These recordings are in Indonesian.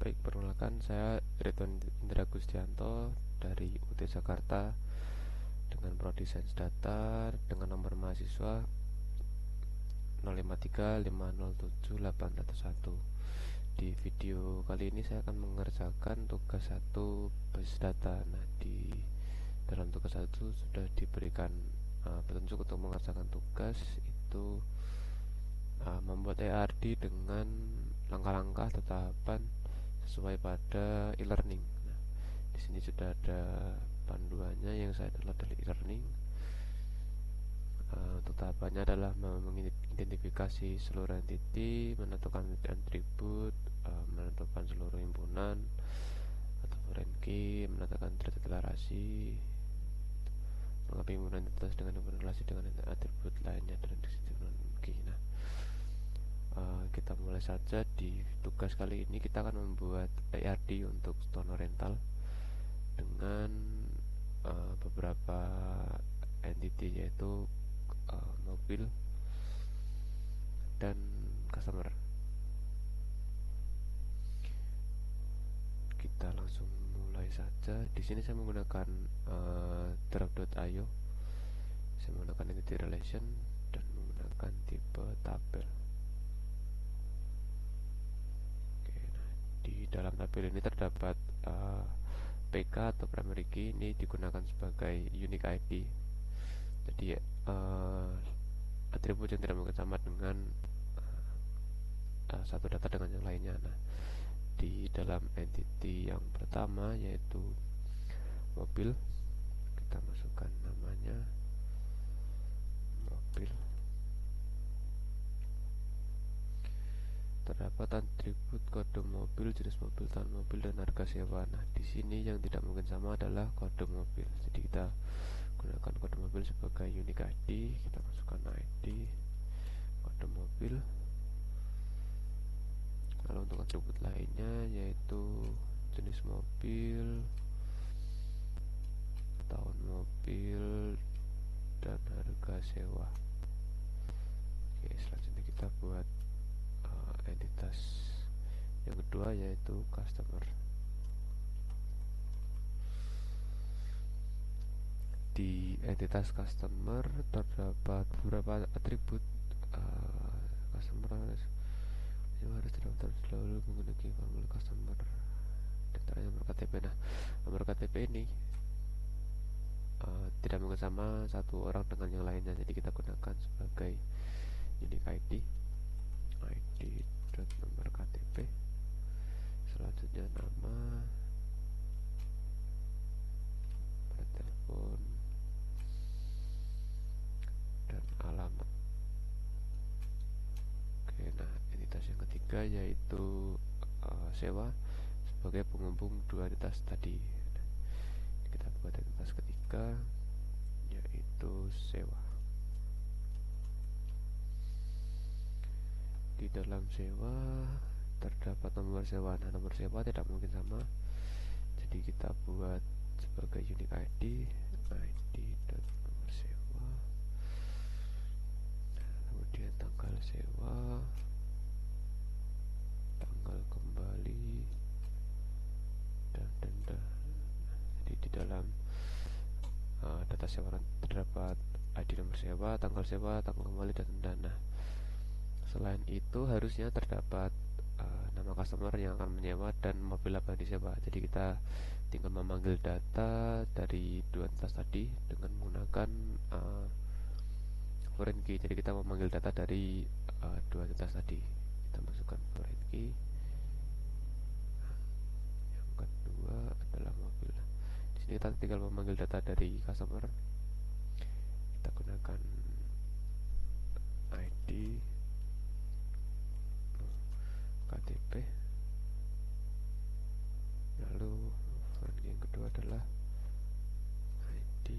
Baik, perkenalkan saya Ridwan Indra Gustianto dari UT Jakarta dengan Prodi Sains Data dengan nomor mahasiswa 05350781. Di video kali ini saya akan mengerjakan tugas 1 basis data. Nah, di dalam tugas 1 sudah diberikan petunjuk untuk mengerjakan tugas itu membuat ERD dengan langkah-langkah atau tahapan sesuai pada e-learning. Nah, di sini sudah ada panduannya yang saya download dari e-learning. Untuk tahapannya adalah mengidentifikasi seluruh entity, menentukan atribut, menentukan seluruh himpunan atau foreign key, menentukan deklarasi, melengkapi himpunan identitas dengan relasi dengan atribut lainnya dan deskripsi key. Nah, kita mulai saja. Di tugas kali ini kita akan membuat ERD untuk Stono Rental dengan beberapa entity, yaitu mobil dan customer. Kita langsung mulai saja. Di sini saya menggunakan drop.io. Saya menggunakan entity relation dan menggunakan tipe tabel. Di dalam tabel ini terdapat PK atau primary key, ini digunakan sebagai unique ID. Jadi atribut yang tidak mungkin sama dengan satu data dengan yang lainnya. Nah, di dalam entity yang pertama yaitu mobil, kita masukkan namanya mobil. Terdapat atribut kode mobil, jenis mobil, tahun mobil, dan harga sewa. Nah, di sini yang tidak mungkin sama adalah kode mobil. Jadi kita gunakan kode mobil sebagai unique ID. Kita masukkan ID kode mobil. Lalu untuk atribut lainnya yaitu jenis mobil, tahun mobil, dan harga sewa. Oke, selanjutnya kita buat entitas yang kedua yaitu customer. Di entitas customer terdapat beberapa atribut. Customer harus terdaftar selalu menggunakan formulir customer, data nomor KTP. Nah, nomor KTP ini tidak mungkin sama satu orang dengan yang lainnya, jadi kita gunakan sebagai unique ID nomor KTP. Selanjutnya nama, nomor telepon, dan alamat. Oke, nah entitas yang ketiga yaitu sewa sebagai penghubung dua entitas tadi. Kita buat entitas ketiga yaitu sewa. Di dalam sewa terdapat nomor sewa. Nah, nomor sewa tidak mungkin sama, jadi kita buat sebagai unique ID nomor sewa. Kemudian tanggal sewa, tanggal kembali, dan denda. Jadi di dalam data sewa terdapat ID nomor sewa, tanggal kembali, dan denda. Nah, selain itu harusnya terdapat nama customer yang akan menyewa dan mobil apa yang disewa. Jadi kita tinggal memanggil data dari dua entitas tadi dengan menggunakan foreign key. Jadi kita memanggil data dari dua entitas tadi. Kita masukkan foreign key. Yang kedua adalah mobil. Di sini kita tinggal memanggil data dari customer. Kita gunakan ID KTP. Lalu yang kedua adalah ID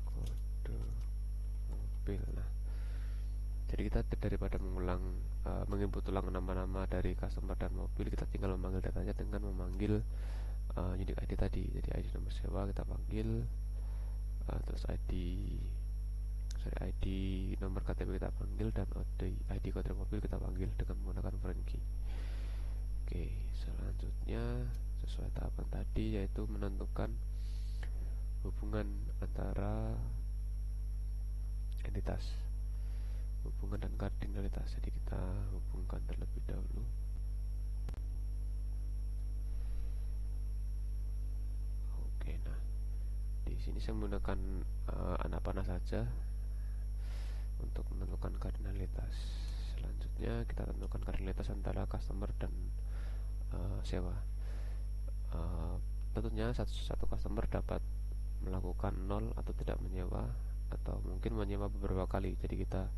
kode mobil. Nah, jadi kita daripada menginput ulang nama-nama dari customer dan mobil, kita tinggal memanggil datanya dengan memanggil unique ID tadi. Jadi ID nomor sewa kita panggil, terus ID nomor KTP kita panggil, dan ID kode mobil kita panggil dengan menggunakan foreign key. Oke, selanjutnya sesuai tahapan tadi, yaitu menentukan hubungan antara entitas, hubungan dan kardinalitas. Jadi kita hubungkan terlebih dahulu. Oke, nah di sini saya menggunakan anak panah saja untuk menentukan kardinalitas. Selanjutnya kita tentukan kardinalitas antara customer dan sewa. Tentunya satu customer dapat melakukan nol atau tidak menyewa, atau mungkin menyewa beberapa kali. Jadi kita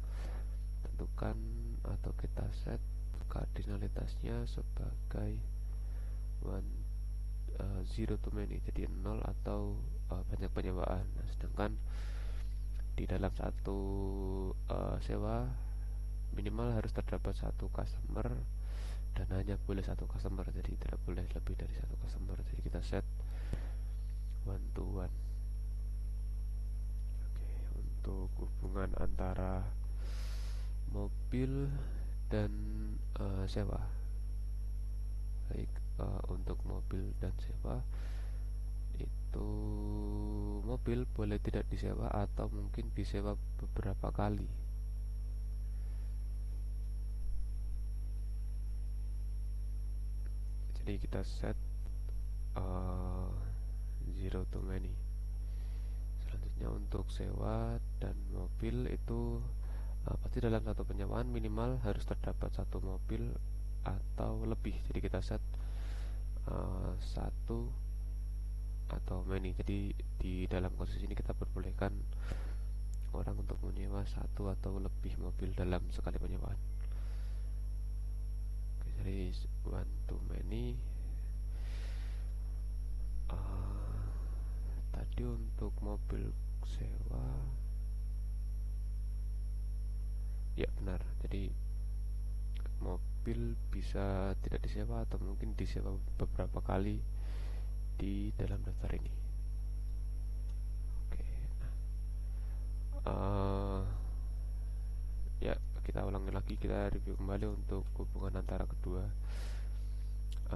tentukan atau kita set kardinalitasnya sebagai 0 to many, jadi 0 atau banyak penyewaan. Nah, sedangkan di dalam satu sewa minimal harus terdapat satu customer dan hanya boleh satu customer, jadi tidak boleh lebih dari satu customer. Jadi kita set 1 to 1. Oke, untuk hubungan antara mobil dan sewa. Baik, untuk mobil dan sewa itu mobil boleh tidak disewa atau mungkin disewa beberapa kali. Jadi kita set 0 to many. Selanjutnya untuk sewa dan mobil itu pasti dalam satu penyewaan minimal harus terdapat satu mobil atau lebih. Jadi kita set 1 atau many. Jadi di dalam kasus ini kita perbolehkan orang untuk menyewa satu atau lebih mobil dalam sekali penyewaan. Oke, jadi 1 to many. Tadi untuk mobil sewa, ya benar, jadi mobil bisa tidak disewa atau mungkin disewa beberapa kali di dalam daftar ini. Oke, nah ya kita ulangi lagi, kita review kembali untuk hubungan antara kedua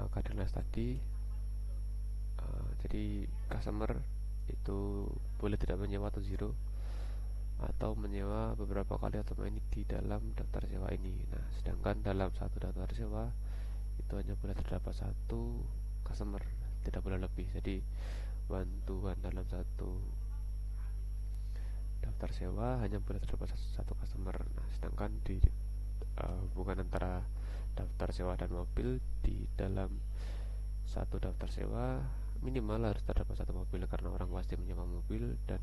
kardinalitas tadi. Jadi customer itu boleh tidak menyewa atau zero, atau menyewa beberapa kali atau ini di dalam daftar sewa ini. Nah, sedangkan dalam satu daftar sewa itu hanya boleh terdapat satu customer, tidak boleh lebih. Jadi 1 to 1 dalam satu daftar sewa hanya boleh terdapat satu customer. Nah, sedangkan di hubungan antara daftar sewa dan mobil, di dalam satu daftar sewa minimal harus terdapat satu mobil karena orang pasti menyewa mobil, dan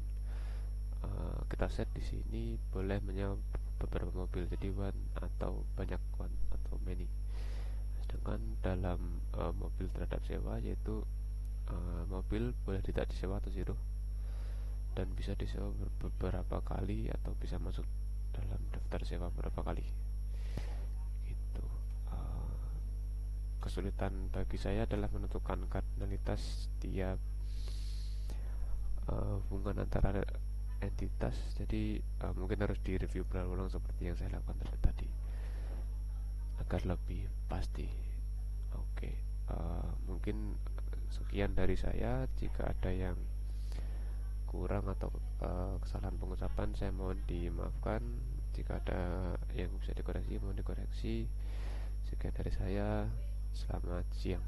kita set di sini boleh menyewa beberapa mobil, jadi one atau banyak, one atau many. Sedangkan dalam mobil terhadap sewa, yaitu mobil boleh tidak disewa atau zero, dan bisa disewa beberapa kali atau bisa masuk dalam daftar sewa beberapa kali. Itu kesulitan bagi saya adalah menentukan kardinalitas tiap hubungan antara entitas. Jadi mungkin harus direview berulang seperti yang saya lakukan tadi agar lebih pasti. Oke, mungkin sekian dari saya. Jika ada yang kurang atau kesalahan pengucapan, saya mohon dimaafkan. Jika ada yang bisa dikoreksi, mohon dikoreksi. Sekian dari saya. Selamat siang.